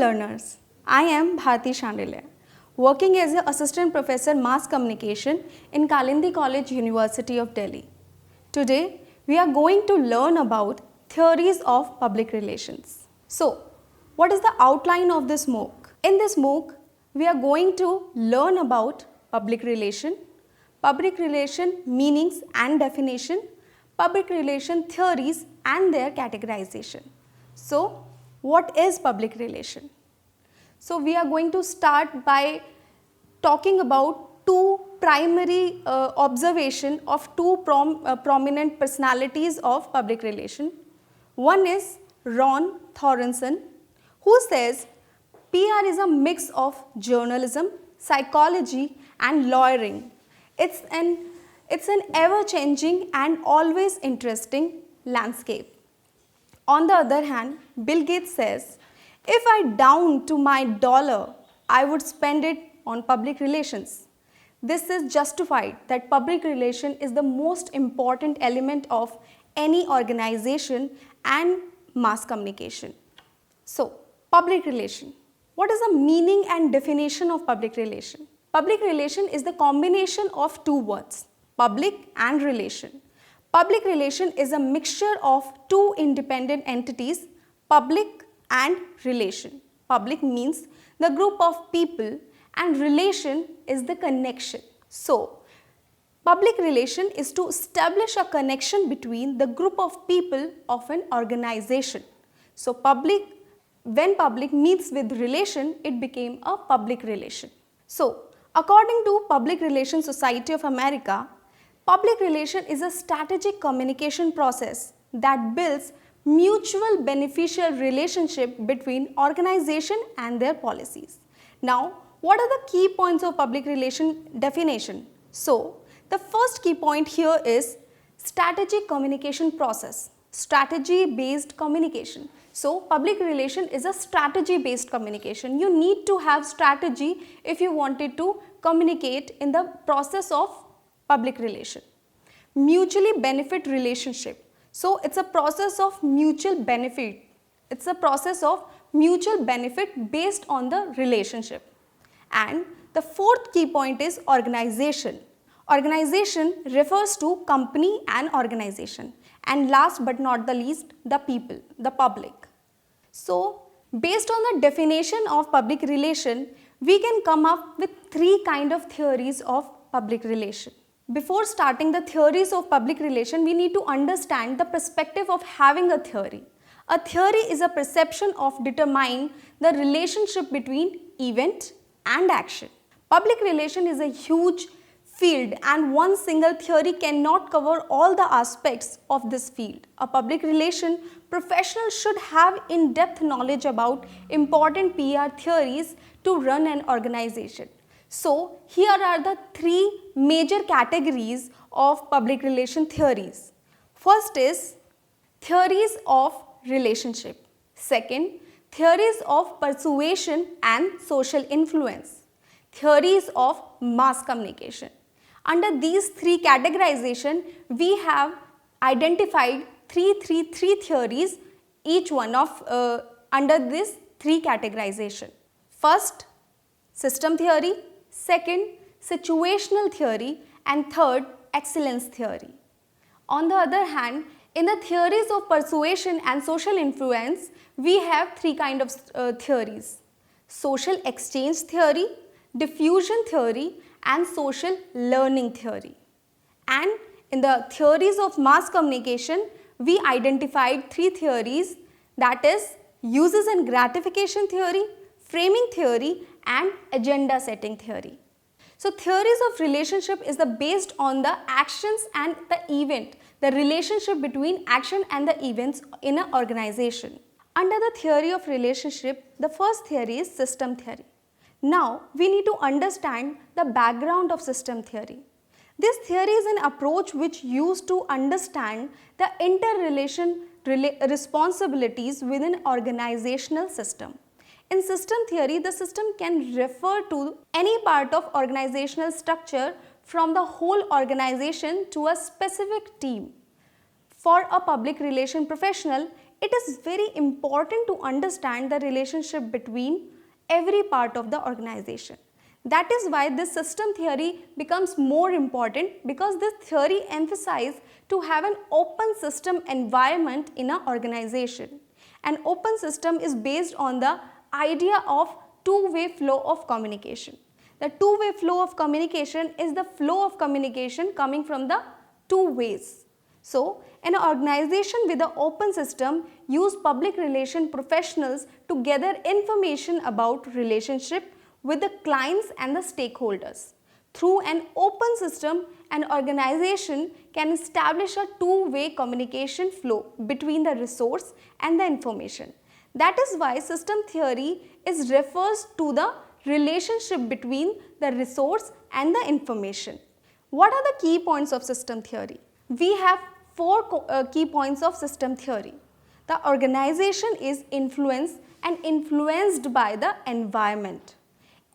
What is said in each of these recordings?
learners, I am Bharti Shandile, working as an Assistant Professor Mass Communication in Kalindi College, University of Delhi. Today, we are going to learn about theories of public relations. So, what is the outline of this MOOC? In this MOOC, we are going to learn about public relation meanings and definition, public relation theories and their categorization. So, what is public relation? So, we are going to start by talking about two primary observation of two prominent personalities of public relation. One is Ron Thorenson, who says PR is a mix of journalism, psychology and lawyering. It's an ever-changing and always interesting landscape. On the other hand, Bill Gates says, if I down to my dollar, I would spend it on public relations. This is justified that public relation is the most important element of any organization and mass communication. So, public relation. What is the meaning and definition of public relation? Public relation is the combination of two words, public and relation. Public relation is a mixture of two independent entities, public and relation. Public means the group of people and relation is the connection. So, public relation is to establish a connection between the group of people of an organization. So, when public meets with relation, it became a public relation. So, according to Public Relations Society of America, public relation is a strategic communication process that builds mutual beneficial relationship between organization and their policies. Now, what are the key points of public relation definition? So, the first key point here is strategic communication process, strategy based communication. So, public relation is a strategy based communication. You need to have strategy if you wanted to communicate in the process of public relation. Mutually benefit relationship. So, it's a process of mutual benefit. It's a process of mutual benefit based on the relationship. And the fourth key point is organization. Organization refers to company and organization. And last but not the least, the people, the public. So, based on the definition of public relation, we can come up with three kind of theories of public relation. Before starting the theories of public relation, we need to understand the perspective of having a theory. A theory is a perception of determining the relationship between event and action. Public relation is a huge field and one single theory cannot cover all the aspects of this field. A public relation professional should have in-depth knowledge about important PR theories to run an organization. So, here are the three major categories of public relation theories. First is theories of relationship. Second, theories of persuasion and social influence. Theories of mass communication. Under these three categorization, we have identified three theories, each one of under this three categorization. First, system theory. Second, situational theory, and third, excellence theory. On the other hand, in the theories of persuasion and social influence, we have three kind of theories: social exchange theory, diffusion theory, and social learning theory. And in the theories of mass communication, we identified three theories, that is uses and gratification theory, framing theory, and agenda setting theory. So, theories of relationship is based on the actions and the event, the relationship between action and the events in an organization. Under the theory of relationship, the first theory is system theory. Now, we need to understand the background of system theory. This theory is an approach which used to understand the interrelation responsibilities within organizational system. In system theory, the system can refer to any part of organizational structure from the whole organization to a specific team. For a public relation professional, it is very important to understand the relationship between every part of the organization. That is why this system theory becomes more important, because this theory emphasizes to have an open system environment in an organization. An open system is based on the idea of two-way flow of communication. The two-way flow of communication is the flow of communication coming from the two ways. So, an organization with an open system use public relation professionals to gather information about relationship with the clients and the stakeholders. Through an open system, an organization can establish a two-way communication flow between the resource and the information. That is why system theory refers to the relationship between the resource and the information. What are the key points of system theory? We have four key points of system theory. The organization is influenced and influenced by the environment.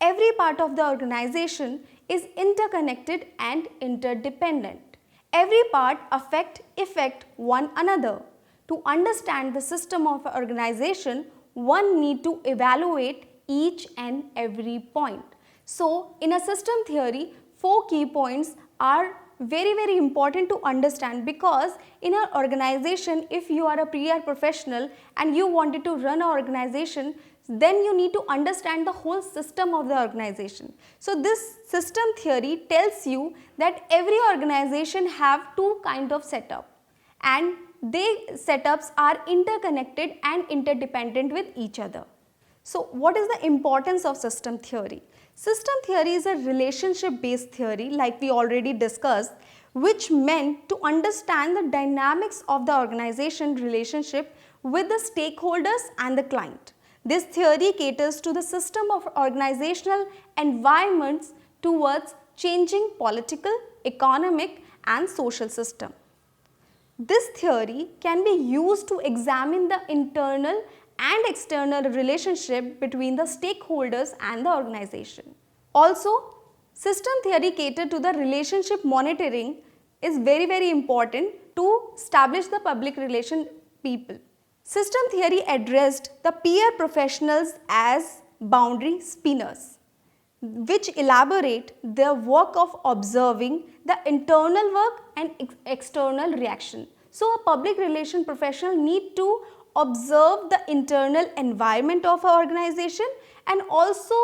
Every part of the organization is interconnected and interdependent. Every part affect one another. To understand the system of an organization, one need to evaluate each and every point. So, in a system theory, four key points are very important to understand, because in an organization, if you are a PR professional and you wanted to run an organization, then you need to understand the whole system of the organization. So, this system theory tells you that every organization have two kind of setup, and they setups are interconnected and interdependent with each other. So, what is the importance of system theory? System theory is a relationship based theory, like we already discussed, which meant to understand the dynamics of the organization relationship with the stakeholders and the client. This theory caters to the system of organizational environments towards changing political, economic and social system. This theory can be used to examine the internal and external relationship between the stakeholders and the organization. Also, system theory caters to the relationship monitoring is very important to establish the public relation people. System theory addressed the peer professionals as boundary spinners, which elaborate their work of observing the internal work and external reaction. So, a public relation professional need to observe the internal environment of an organization, and also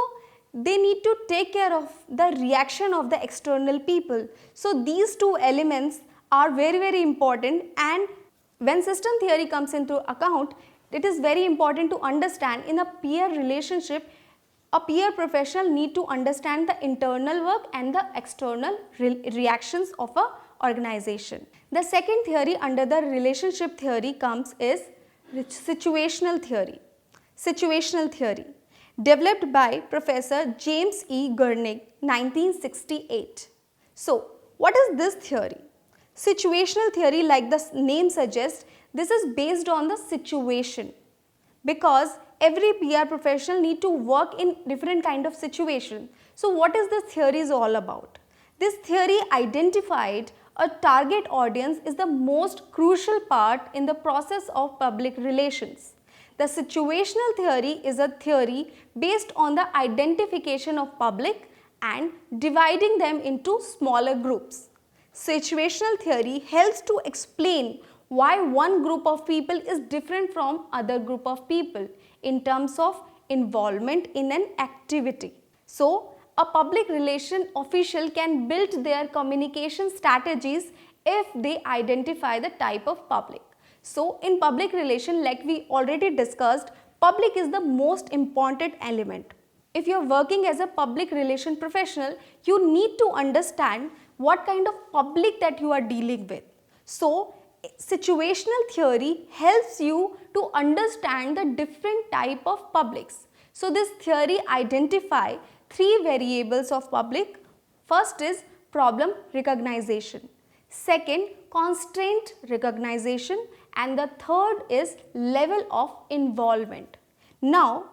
they need to take care of the reaction of the external people. So, these two elements are very important, and when system theory comes into account, it is very important to understand in a peer relationship, a peer professional need to understand the internal work and the external reactions of a organization. The second theory under the relationship theory comes is situational theory. Situational theory developed by Professor James E. Gurnig, 1968. So, what is this theory? Situational theory, like the name suggests, this is based on the situation, because every PR professional need to work in different kind of situation. So, what is this theory is all about? This theory identified a target audience is the most crucial part in the process of public relations. The situational theory is a theory based on the identification of public and dividing them into smaller groups. Situational theory helps to explain why one group of people is different from other group of people in terms of involvement in an activity. So, a public relation official can build their communication strategies if they identify the type of public. So, in public relation, like we already discussed, public is the most important element. If you are working as a public relation professional, you need to understand what kind of public that you are dealing with. So, situational theory helps you to understand the different type of publics. So, this theory identify three variables of public. First is problem recognition, second constraint recognition, and the third is level of involvement. Now,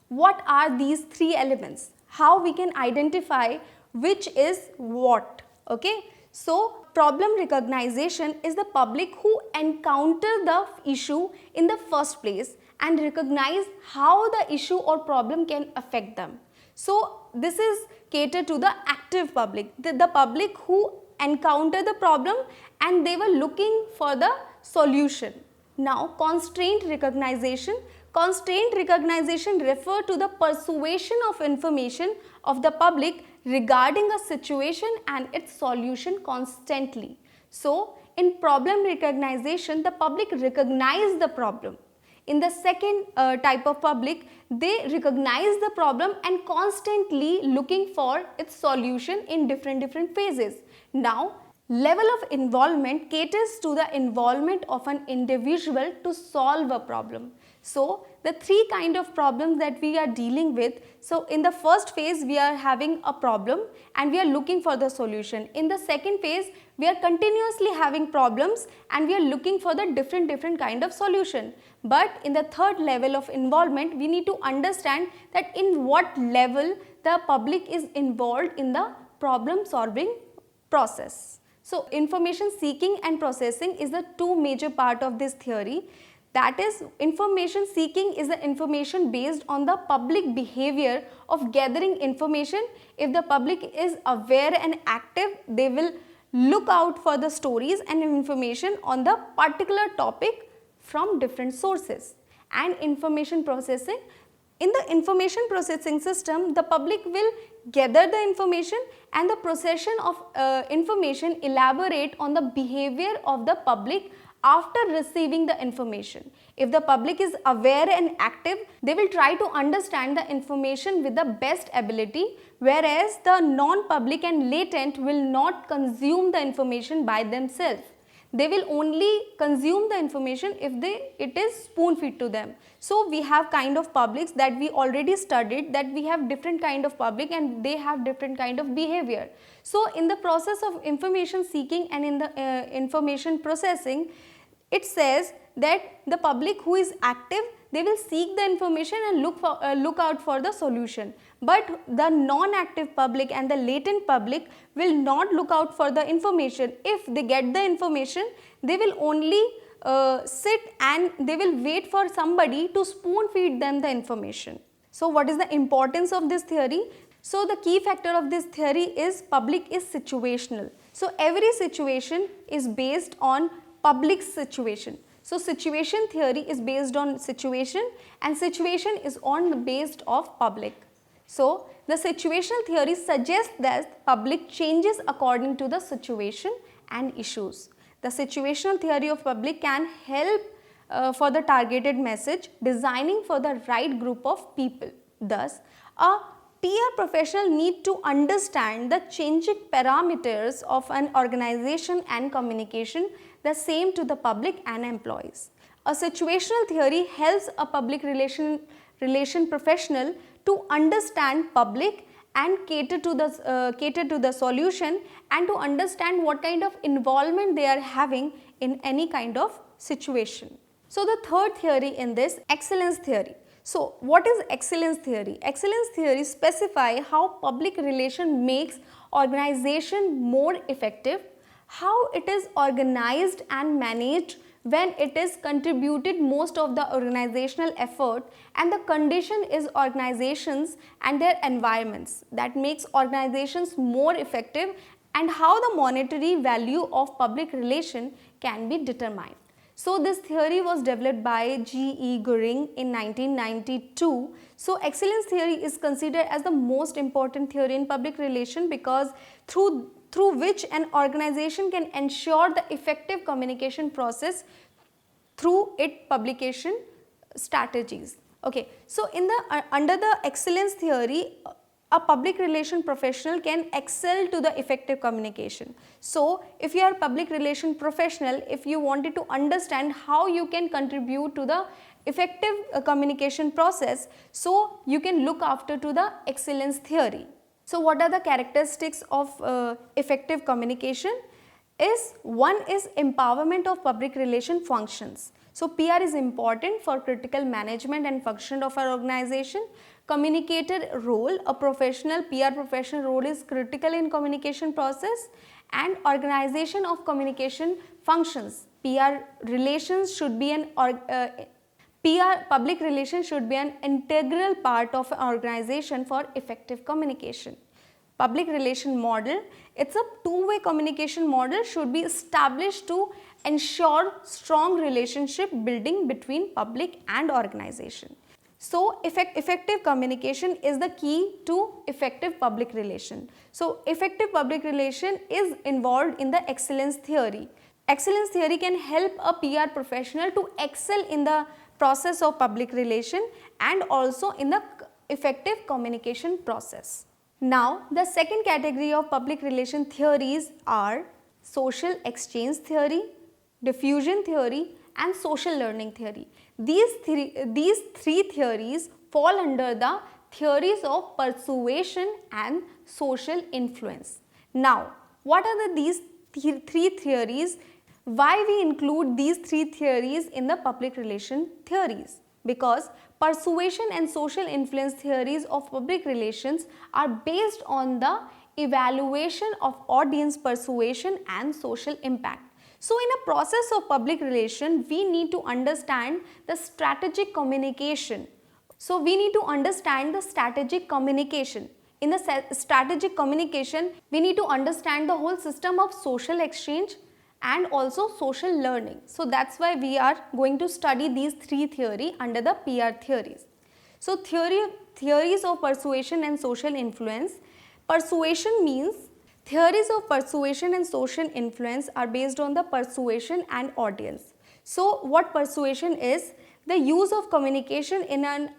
what are these three elements? How we can identify which is what? Okay, So problem recognition is the public who encounter the issue in the first place and recognize how the issue or problem can affect them. So this is catered to the active public, the public who encounter the problem and they were looking for the solution. Now constraint recognition. Constraint recognition refer to the persuasion of information of the public regarding a situation and its solution constantly. So in problem recognition, the public recognize the problem. In the second type of public, they recognize the problem and constantly looking for its solution in different phases. Now, level of involvement caters to the involvement of an individual to solve a problem. So, the three kind of problems that we are dealing with. So, in the first phase, we are having a problem and we are looking for the solution. In the second phase, we are continuously having problems and we are looking for the different kind of solution. But in the third level of involvement, we need to understand that in what level the public is involved in the problem solving process. So, information seeking and processing is the two major part of this theory. That is, information seeking is the information based on the public behavior of gathering information. If the public is aware and active, they will look out for the stories and information on the particular topic from different sources. And information processing. In the information processing system, the public will gather the information and the procession of information elaborate on the behavior of the public after receiving the information. If the public is aware and active, they will try to understand the information with the best ability, whereas the non-public and latent will not consume the information by themselves. They will only consume the information if it is spoon fed to them. So we have kind of publics that we already studied, that we have different kind of public and they have different kind of behavior. So in the process of information seeking and in the information processing, it says that the public who is active, they will seek the information and look out for the solution. But the non-active public and the latent public will not look out for the information. If they get the information, they will only sit and they will wait for somebody to spoon feed them the information. So what is the importance of this theory? So the key factor of this theory is public is situational. So every situation is based on public situation. So situation theory is based on situation and situation is based of public. So the situational theory suggests that public changes according to the situation and issues. The situational theory of public can help for the targeted message, designing for the right group of people. Thus, a PR professional need to understand the changing parameters of an organization and communication the same to the public and employees. A situational theory helps a public relation professional to understand public and cater to the solution and to understand what kind of involvement they are having in any kind of situation. So the third theory in this, excellence theory. So what is excellence theory? Excellence theory specify how public relation makes organization more effective, how it is organized and managed when it is contributed most of the organizational effort, and the condition is organizations and their environments that makes organizations more effective, and how the monetary value of public relation can be determined. So this theory was developed by G.E. Goering in 1992. So excellence theory is considered as the most important theory in public relation because through which an organization can ensure the effective communication process through its publication strategies. Okay, so in the under the excellence theory, a public relation professional can excel to the effective communication. So if you are a public relation professional, if you wanted to understand how you can contribute to the effective communication process, so you can look after to the excellence theory. So what are the characteristics of effective communication? One is empowerment of public relation functions. So PR is important for critical management and function of our organization. Communicator role, a professional PR professional role is critical in communication process, and organization of communication functions. Public relations should be an integral part of an organization for effective communication. Public relation model, it's a two-way communication model, should be established to ensure strong relationship building between public and organization. So effective communication is the key to effective public relation. So effective public relation is involved in the excellence theory. Excellence theory can help a PR professional to excel in the process of public relation and also in the effective communication process. Now, the second category of public relation theories are social exchange theory, diffusion theory and social learning theory. These three theories fall under the theories of persuasion and social influence. Now, what are these three theories? Why we include these three theories in the public relation theories? Because persuasion and social influence theories of public relations are based on the evaluation of audience persuasion and social impact. So in a process of public relation, we need to understand the strategic communication. So we need to understand the strategic communication. In the strategic communication, we need to understand the whole system of social exchange and also social learning. So that's why we are going to study these three theories under the PR theories. So theories of persuasion and social influence. Persuasion means theories of persuasion and social influence are based on the persuasion and audience. So what persuasion is? The use of communication in an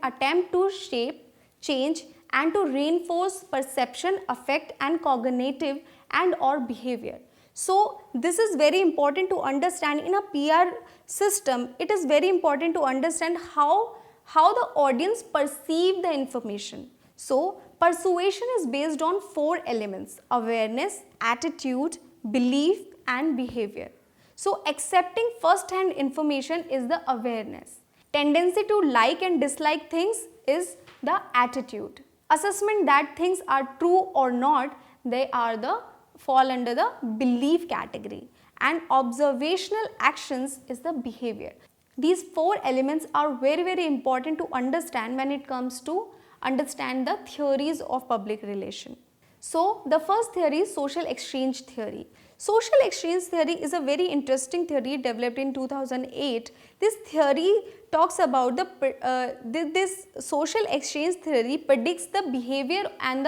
attempt to shape, change and to reinforce perception, affect and cognitive and or behavior. So this is very important to understand. In a PR system, it is very important to understand how the audience perceive the information. So persuasion is based on 4 elements: awareness, attitude, belief and behavior. So accepting first-hand information is the awareness. Tendency to like and dislike things is the attitude. Assessment that things are true or not, they fall under the belief category, and observational actions is the behavior. These 4 elements are very, very important to understand when it comes to understand the theories of public relation. So the first theory is social exchange theory. Social exchange theory is a very interesting theory developed in 2008. This theory talks about this social exchange theory predicts the behavior and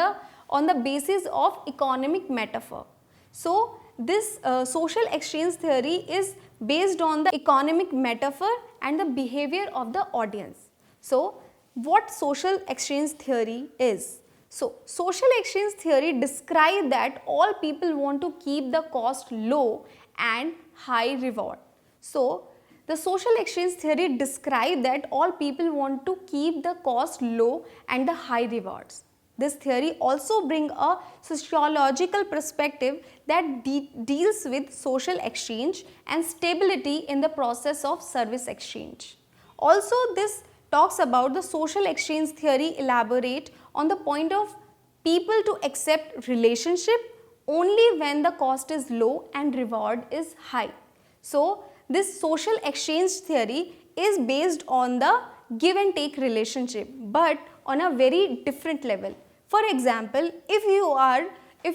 on the basis of economic metaphor. So this social exchange theory is based on the economic metaphor and the behavior of the audience. So what social exchange theory is? So social exchange theory describes that all people want to keep the cost low and high reward. So the social exchange theory describes that all people want to keep the cost low and the high rewards. This theory also brings a sociological perspective that deals with social exchange and stability in the process of service exchange. Also, this talks about the social exchange theory elaborate on the point of people to accept relationship only when the cost is low and reward is high. So this social exchange theory is based on the give and take relationship, but on a very different level. For example, if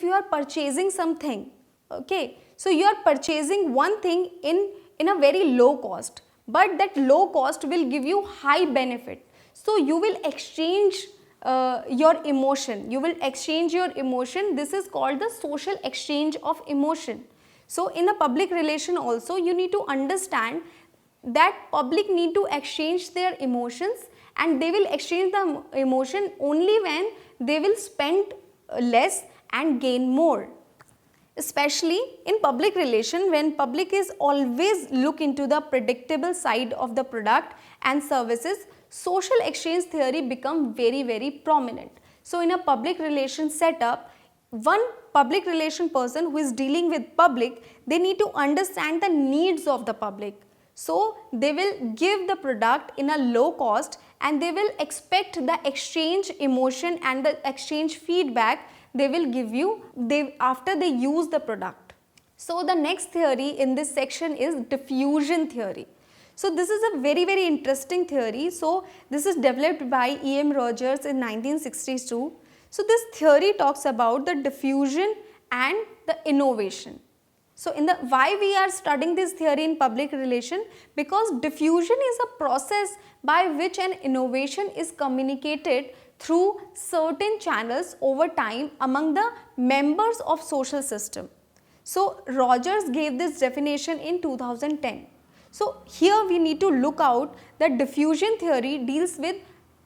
you are purchasing something, okay, so you are purchasing one thing in a very low cost, but that low cost will give you high benefit. So you will exchange your emotion. You will exchange your emotion. This is called the social exchange of emotion. So in a public relation also, you need to understand that public need to exchange their emotions, and they will exchange the emotion only when they will spend less and gain more. Especially in public relation, when public is always look into the predictable side of the product and services, social exchange theory become very, very prominent. So in a public relation setup, one public relation person who is dealing with public, they need to understand the needs of the public. So they will give the product in a low cost, and they will expect the exchange emotion and the exchange feedback they will give you after they use the product. So the next theory in this section is diffusion theory. So this is a very interesting theory. So this is developed by E.M. Rogers in 1962. So this theory talks about the diffusion and the innovation. So why we are studying this theory in public relation? Because diffusion is a process by which an innovation is communicated through certain channels over time among the members of social system. So Rogers gave this definition in 2010. So here we need to look out that diffusion theory deals with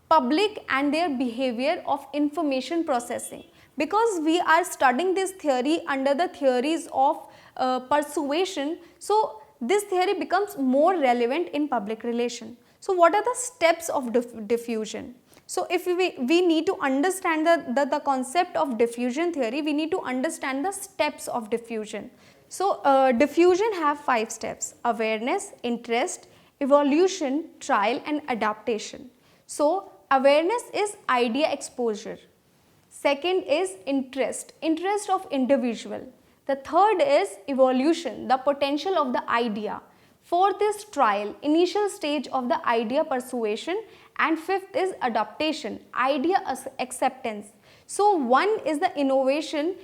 public and their behavior of information processing. Because we are studying this theory under the theories of persuasion, so this theory becomes more relevant in public relation. So what are the steps of diffusion? So if we need to understand the concept of diffusion theory, we need to understand the steps of diffusion. So diffusion have 5 steps: awareness, interest, evolution, trial and adaptation. So awareness is idea exposure. Second is interest of individual. The third is evolution, the potential of the idea. Fourth is trial, initial stage of the idea persuasion, and fifth is adaptation, idea acceptance. So one is the innovation.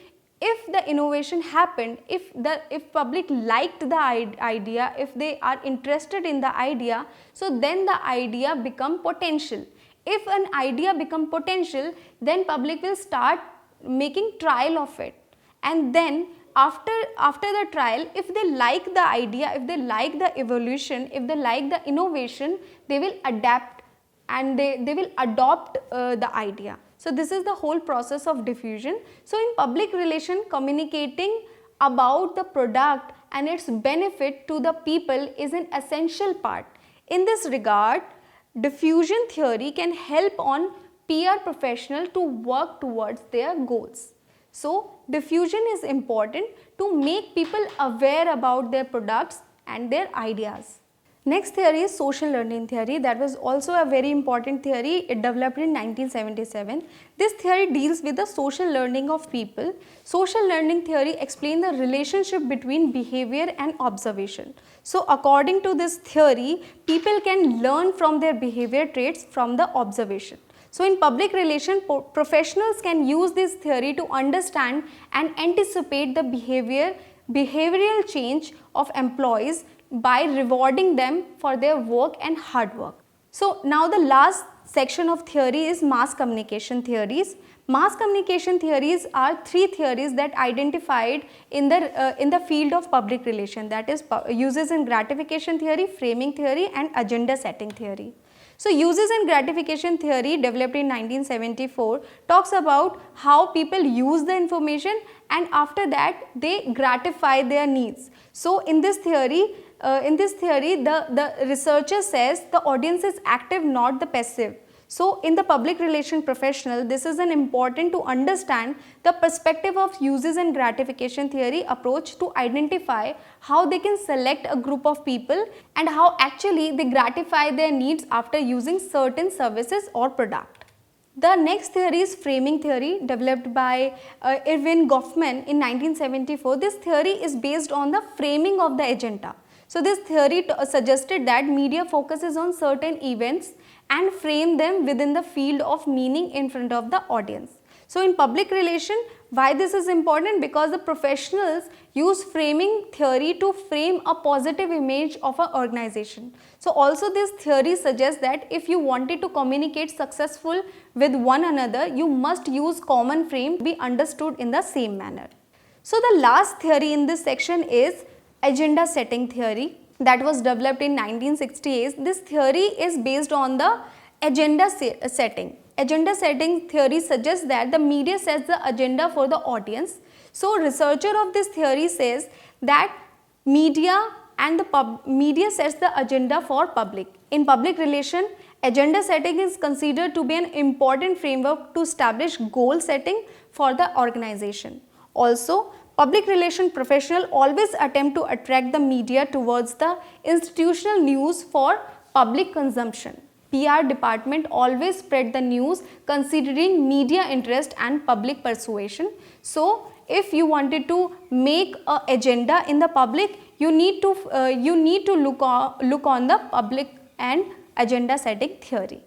If the innovation happened, if public liked the idea, if they are interested in the idea, so then the idea become potential. If an idea become potential, then public will start making trial of it, and then after the trial, if they like the idea, if they like the evolution, if they like the innovation, they will adapt and they will adopt the idea. So this is the whole process of diffusion. So in public relation, communicating about the product and its benefit to the people is an essential part. In this regard, diffusion theory can help on PR professional to work towards their goals. So diffusion is important to make people aware about their products and their ideas. Next theory is social learning theory. That was also a very important theory. It developed in 1977. This theory deals with the social learning of people. Social learning theory explains the relationship between behavior and observation. So according to this theory, people can learn from their behavior traits from the observation. So in public relation, professionals can use this theory to understand and anticipate the behavioral change of employees by rewarding them for their work and hard work. So now the last section of theory is mass communication theories. Mass communication theories are 3 theories that identified in the field of public relation, that is uses and gratification theory, framing theory and agenda setting theory. So uses and gratification theory, developed in 1974, talks about how people use the information and after that they gratify their needs. So in this theory, the researcher says the audience is active, not the passive. So in the public relation professional, this is an important to understand the perspective of uses and gratification theory approach to identify how they can select a group of people and how actually they gratify their needs after using certain services or product. The next theory is framing theory, developed by Erving Goffman in 1974. This theory is based on the framing of the agenda. So this theory suggested that media focuses on certain events and frame them within the field of meaning in front of the audience. So in public relation, why this is important? Because the professionals use framing theory to frame a positive image of an organization. So also this theory suggests that if you wanted to communicate successful with one another, you must use common frame to be understood in the same manner. So the last theory in this section is agenda setting theory, that was developed in 1968. This theory is based on the agenda setting. Agenda setting theory suggests that the media sets the agenda for the audience. So researcher of this theory says that media sets the agenda for public. In public relation, agenda setting is considered to be an important framework to establish goal setting for the organization. Also, public relation professional always attempt to attract the media towards the institutional news for public consumption. PR department always spread the news considering media interest and public persuasion. So if you wanted to make a agenda in the public, you need to look on the public and agenda setting theory.